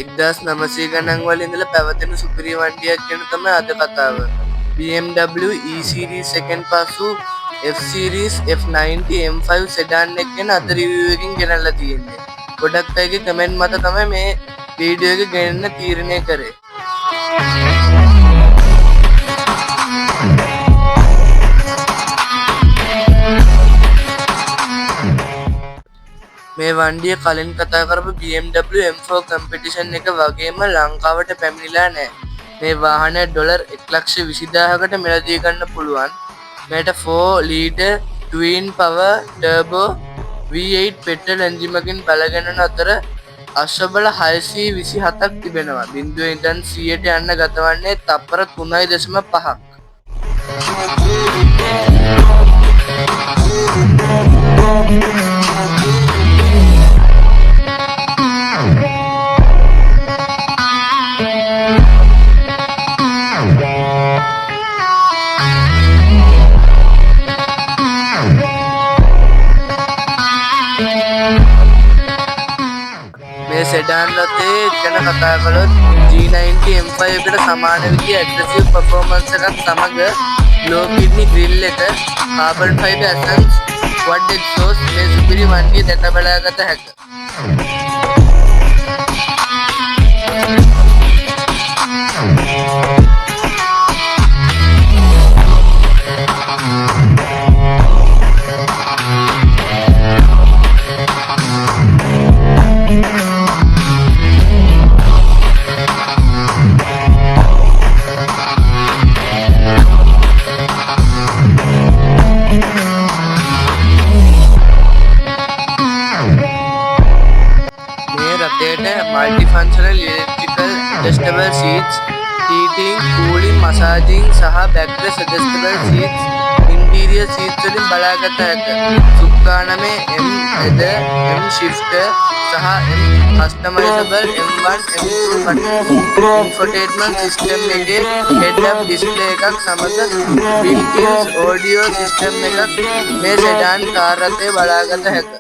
1900 ගණන් වල ඉඳලා පැවතෙන සුපිරි වண்டிයක් ගැන තමයි අද කතාව. BMW E series එකෙන් පසු F series, F90, M5 sedan එක ගැන අද රිවිව් එකකින් ගෙනල්ලා තියෙන්නේ. ගොඩක් අයගේ කමෙන්ට් මත තමයි මේ වීඩියෝ එක ගෙනන්න තීරණය කරේ. මේ වண்டிය කලින් කතා කරපු BMW M4 කම්පිටිෂන් එක වගේම ලංකාවට පැමිණිලා නැහැ. මේ වාහනය ඩොලර් 1,20,000කට මිලදී ගන්න පුළුවන්. මේට 4 litre twin power turbo V8 petrol එන්ජිමකින් බලගෙනන අතර අශ්වබල 627ක් තිබෙනවා. 0 ඉඳන් 100ට යන්න ගතවන්නේ තප්පර 3.5ක්. මේ සෙඩාන් රථයේ ගැන කතා කළොත් G90 M5 එකට සමාන විදිහේ ඇග්‍රෙසිව් පර්ෆෝමන්ස් එකක් සමග low kidney grill එක carbon fiber essence quad exhaust මේ සුපිරි වண்டிය දැක බලාගත හැකියි. Multifunctional electrical adjustable seats, heating, cooling, massaging සහ backrest adjustable seats interior seats වලින් බලාගත හැකියි. සුක්කානමේ M leather, M shifter සහ M customizable M1 M2 infotainment system එකේ head-up display එකක් සමග built-in audio system එකක් මේ sedan car රථයේ බලාගත හැකියි.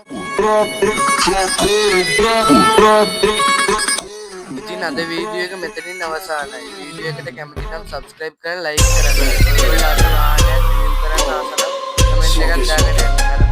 ඉතින් අද වීඩියෝ එක මෙතනින් අවසానයි. වීඩියෝ එකට කැමති නම් subscribe කරලා like කරන්න. ඔයාලට වාහනයක් රිවිව් කරන්න ආස නම් කමෙන්ට් එකක් දාගෙන යන්න.